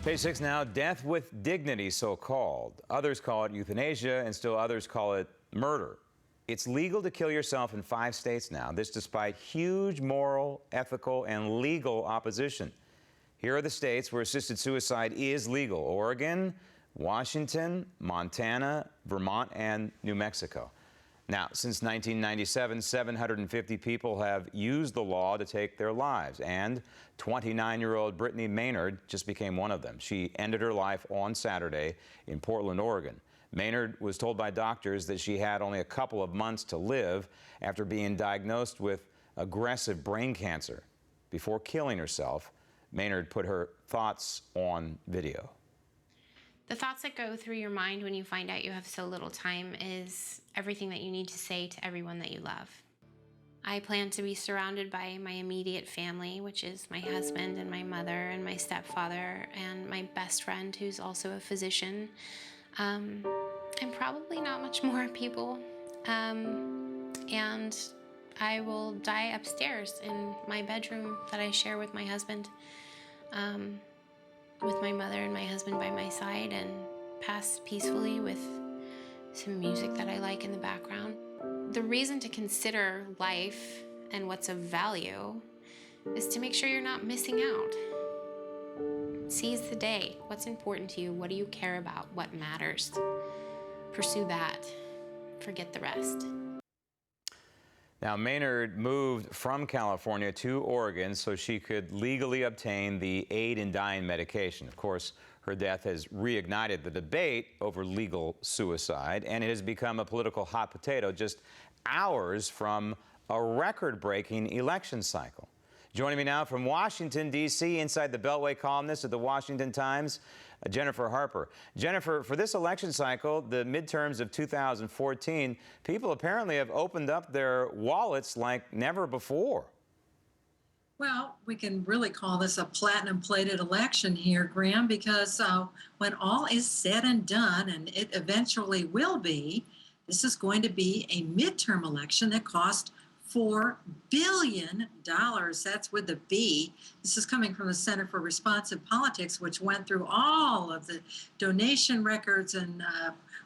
Page 6 now, death with dignity, so-called. Others call it euthanasia, and still others call it murder. It's legal to kill yourself in 5 states now, this despite huge moral, ethical, and legal opposition. Here are the states where assisted suicide is legal: Oregon, Washington, Montana, Vermont, and New Mexico. Now, since 1997, 750 people have used the law to take their lives, and 29-year-old Brittany Maynard just became one of them. She ended her life on Saturday in Portland, Oregon. Maynard was told by doctors that she had only a couple of months to live after being diagnosed with aggressive brain cancer. Before killing herself, Maynard put her thoughts on video. The thoughts that go through your mind when you find out you have so little time is everything that you need to say to everyone that you love. I plan to be surrounded by my immediate family, which is my husband and my mother and my stepfather and my best friend, who's also a physician, and probably not much more people. And I will die upstairs in my bedroom that I share with my husband, with my mother and my husband by my side, and pass peacefully with some music that I like in the background. The reason to consider life and what's of value is to make sure you're not missing out. Seize the day. What's important to you? What do you care about? What matters? Pursue that. Forget the rest. Now, Maynard moved from California to Oregon so she could legally obtain the aid in dying medication. Of course, her death has reignited the debate over legal suicide, and it has become a political hot potato just hours from a record-breaking election cycle. Joining me now from Washington, D.C., inside the Beltway columnist at the Washington Times, Jennifer Harper. Jennifer, for this election cycle, the midterms of 2014, people apparently have opened up their wallets like never before. Well, we can really call this a platinum-plated election here, Graham, because when all is said and done, and it eventually will be, this is going to be a midterm election that cost $4 billion. That's with the B. This is coming from the Center for Responsive Politics, which went through all of the donation records and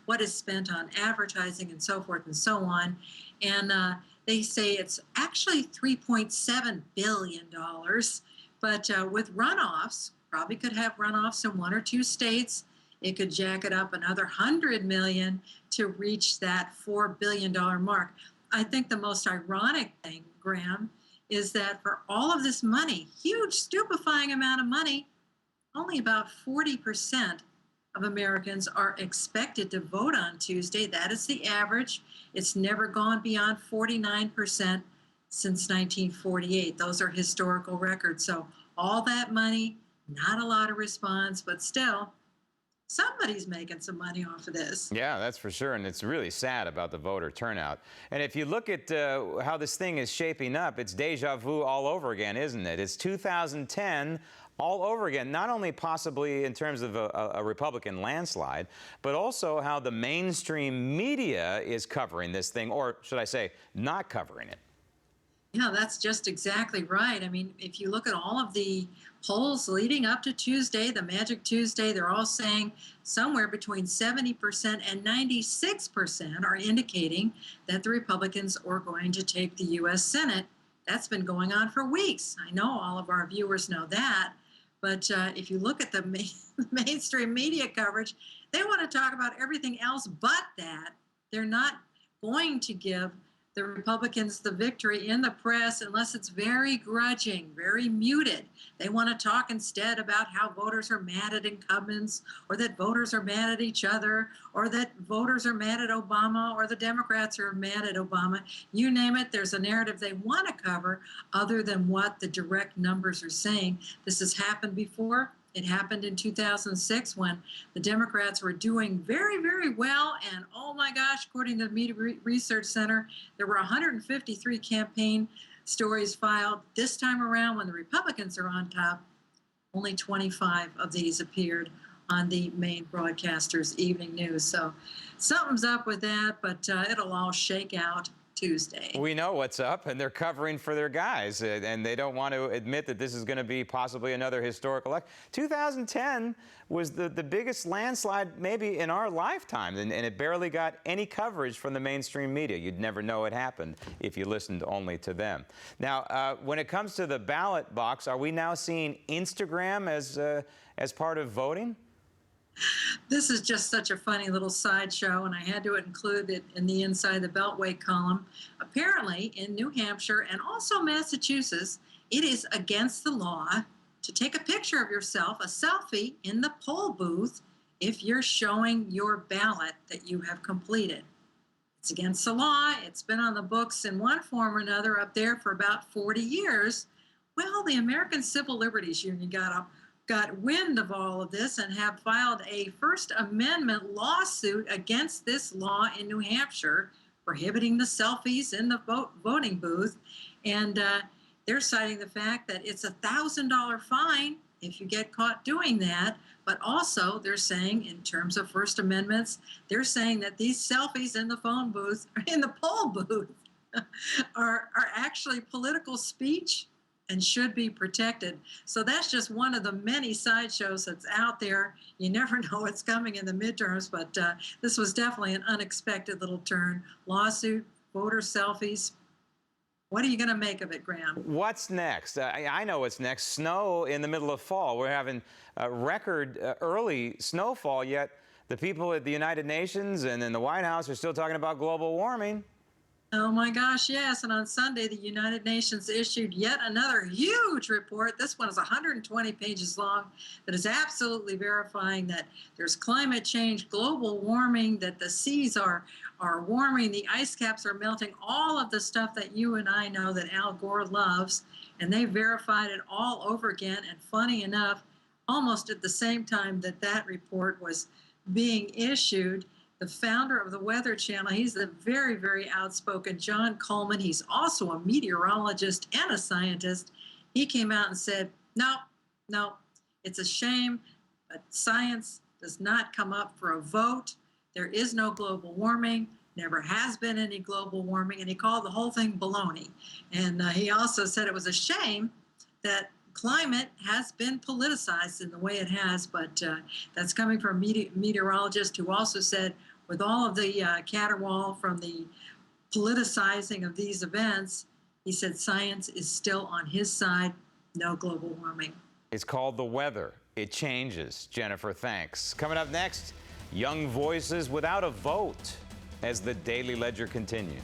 what is spent on advertising and so forth and so on. And they say it's actually $3.7 billion. But with runoffs, probably could have runoffs in 1 or 2 states. It could jack it up another $100 million to reach that $4 billion mark. I think the most ironic thing, Graham, is that for all of this money, huge, stupefying amount of money, only about 40% of Americans are expected to vote on Tuesday. That is the average. It's never gone beyond 49% since 1948. Those are historical records. So all that money, not a lot of response, but still, somebody's making some money off of this. Yeah, that's for sure, and it's really sad about the voter turnout. And if you look at how this thing is shaping up, it's deja vu all over again, isn't it? It's 2010 all over again, not only possibly in terms of a Republican landslide, but also how the mainstream media is covering this thing, or should I say, not covering it. Yeah, that's just exactly right. I mean, if you look at all of the polls leading up to Tuesday, the Magic Tuesday, they're all saying somewhere between 70% and 96% are indicating that the Republicans are going to take the U.S. Senate. That's been going on for weeks. I know all of our viewers know that. But if you look at the mainstream media coverage, they want to talk about everything else but that. They're not going to give the Republicans the victory in the press unless it's very grudging, very muted. They want to talk instead about how voters are mad at incumbents, or that voters are mad at each other, or that voters are mad at Obama, or the Democrats are mad at Obama. You name it, there's a narrative they want to cover other than what the direct numbers are saying. This has happened before. It happened in 2006 when the Democrats were doing very, very well. And oh my gosh, according to the Media Research Center, there were 153 campaign stories filed. This time around, when the Republicans are on top, only 25 of these appeared on the main broadcaster's evening news. So something's up with that, but it'll all shake out Tuesday. We know what's up, and they're covering for their guys, and they don't want to admit that this is going to be possibly another historic election. 2010 was the biggest landslide maybe in our lifetime, and it barely got any coverage from the mainstream media. You'd never know it happened if you listened only to them. Now, when it comes to the ballot box, are we now seeing Instagram as part of voting? This is just such a funny little sideshow, and I had to include it in the Inside the Beltway column. Apparently, in New Hampshire and also Massachusetts, it is against the law to take a picture of yourself, a selfie, in the poll booth if you're showing your ballot that you have completed. It's against the law. It's been on the books in one form or another up there for about 40 years. Well, the American Civil Liberties Union got wind of all of this and have filed a First Amendment lawsuit against this law in New Hampshire, prohibiting the selfies in the voting booth. And they're citing the fact that it's a $1,000 fine if you get caught doing that. But also, they're saying, in terms of First Amendments, they're saying that these selfies in the phone booth, in the poll booth, are actually political speech and should be protected. So that's just one of the many sideshows that's out there. You never know what's coming in the midterms, but this was definitely an unexpected little turn. Lawsuit, voter selfies. What are you going to make of it, Graham? What's next? I know what's next. Snow in the middle of fall. We're having record early snowfall, yet the people at the United Nations and in the White House are still talking about global warming. Oh my gosh, yes. And on Sunday, the United Nations issued yet another huge report. This one is 120 pages long that is absolutely verifying that there's climate change, global warming, that the seas are warming, the ice caps are melting, all of the stuff that you and I know that Al Gore loves. And they verified it all over again. And funny enough, almost at the same time that that report was being issued, the founder of the Weather Channel, he's the very, very outspoken John Coleman. He's also a meteorologist and a scientist. He came out and said, no, it's a shame, but science does not come up for a vote. There is no global warming, never has been any global warming, and he called the whole thing baloney. And he also said it was a shame that climate has been politicized in the way it has, but that's coming from a meteorologist who also said, with all of the caterwaul from the politicizing of these events, he said science is still on his side, no global warming. It's called the weather. It changes. Jennifer, thanks. Coming up next, young voices without a vote as the Daily Ledger continues.